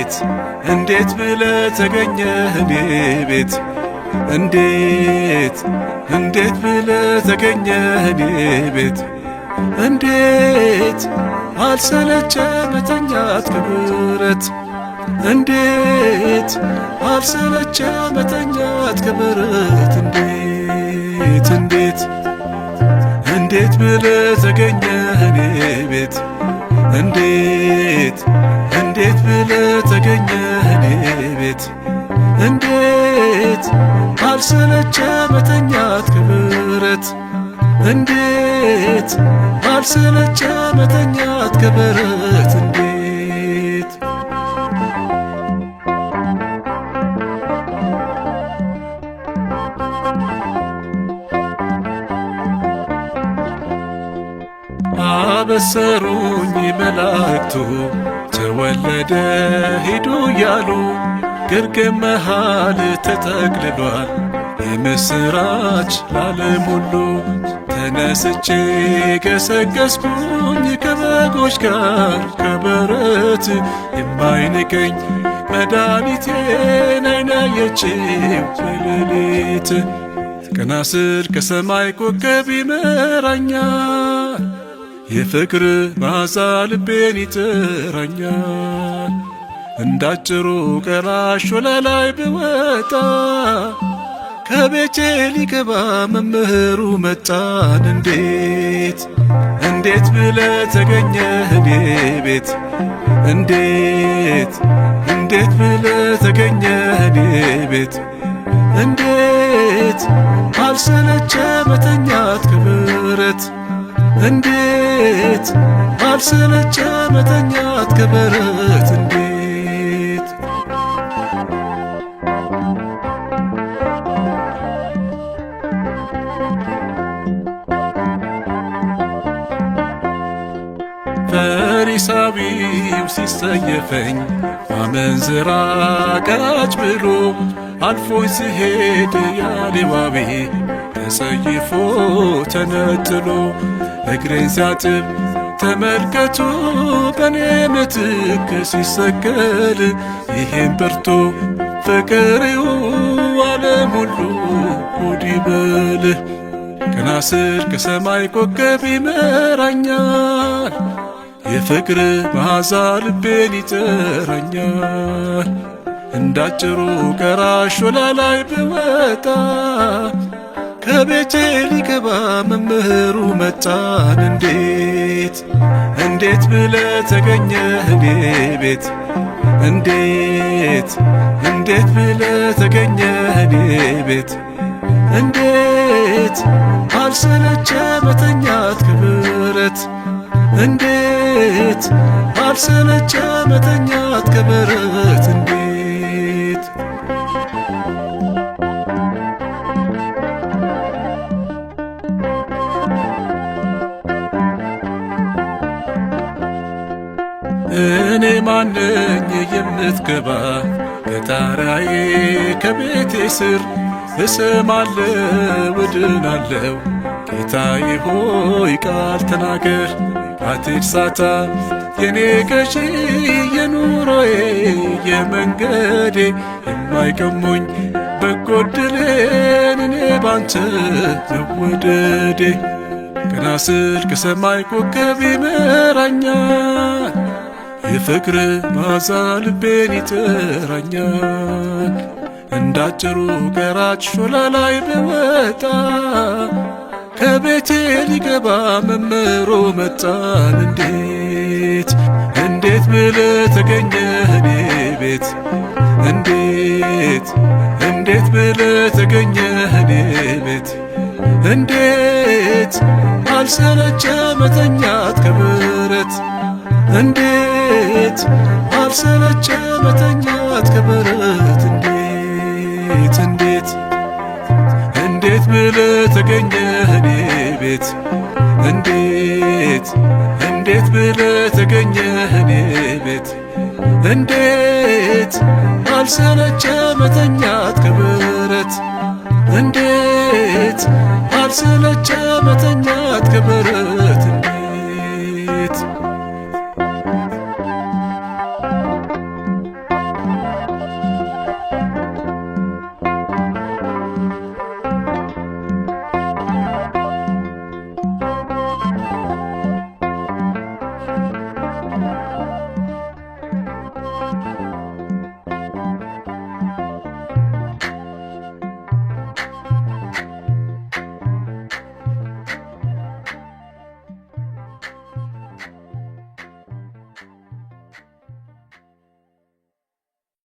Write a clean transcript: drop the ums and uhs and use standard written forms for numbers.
እንዴት እንዴት ብለህ ተገኘህ እኔ ቤት እንዴት እንዴት ብለህ ተገኘህ እኔ ቤት እንዴት አልሰለቸ መተኛት ከብረት እንዴት አልሰለቸ መተኛት ከብረት እንዴት እንዴት እንዴት ብለህ ተገኘህ እኔ ቤት እንዴት እንዴት ብለህ ተገኘህ እኔ ቤት እንዴት አልሰለቸ መተኛት ከብረት እንዴት አልሰለቸ መተኛት ከበረት እንዴት አበሰሩኝ መላእክቱ ተወለደ ሂዱ እያሉ ግርግም መሃል ተጠቅልሏል የምስራች ለዓለም ሁሉ ተነስቼ ገሰገስኩኝ ከበጎች ጋር ከበረት የማይንቀኝ መድኃኒቴን ዓይን አየችው በሌሊት ቀና ስል ከሰማይ ኮከብ ይመራኛል የፍቅር መዓዛ ልቤን ይጥራኛል እንዳጭሩ ቀራሽ ወለላይ ብወጣ ከቤቴ ሊገባ መምህሩ መጣን እንዴት እንዴት ብለህ ተገኘህ እኔ ቤት እንዴት እንዴት ብለህ ተገኘህ እኔ ቤት እንዴት አልሰለቸ መተኛት ከብረት እንዴት አልሰለቸ መተኛት ከበረት እንዴት ፈሪሳዊው ሲሰየፈኝ አመንዝራ ቀራጭ ብሎ አልፎኝ ሲሄድ ያሌዋዊ ተሰይፎ ተነጥሎ እግሬን ሲያጥብ ተመልከቱ በኔ ምትክ ሲሰቀል ይሄን በርቶ ፍቅሬው ዓለም ሁሉ ጉድ ይበል ቀና ስል ከሰማይ ኮከብ ይመራኛል የፍቅር መዓዛ ልቤን ይጥራኛል እንዳጭሩ ቀራሽ ወለላይ ብወጣ ከቤቴ ሊገባ መምህሩ መጣን እንዴት እንዴት ብለህ ተገኘህ እኔ ቤት እንዴት እንዴት ብለህ ተገኘህ እኔ ቤት እንዴት አልሰለቸ መተኛት ከብረት እንዴት አልሰለቸ መተኛት ከበረት እንዴት እኔ ማነኝ የምትገባ ከጣራዬ ከቤቴ ስር እሰማለሁ እድናለሁ ጌታዬ ሆይ ቃል ተናገር አትርሳታ የኔ ገዢ የኑሮዬ የመንገዴ የማይቀሙኝ በጎ ዕድሌን እኔ ባንተ መወደዴ ቀና ስል ከሰማይ ኮከብ ይመራኛል የፍቅር መዓዛ ልቤን ይጥራኛል እንዳጭሩ ቀራጭ ወለላይ ብወጣ ከቤቴ ሊገባ መምህሩ መጣን እንዴት እንዴት ብለህ ተገኘህ እኔ ቤት እንዴት እንዴት ብለህ ተገኘህ እኔ ቤት እንዴት አልሰለቸ መተኛት ከብረት እንዴት አልሰለቸ መተኛት ከበረት እንዴት እንዴት እንዴት ብለህ ተገኘህ እኔ ቤት እንዴት እንዴት ብለህ ተገኘህ እኔ ቤት እንዴት አልሰለቸ መተኛት ከብረት እንዴት አልሰለቸ መተኛት ከብረት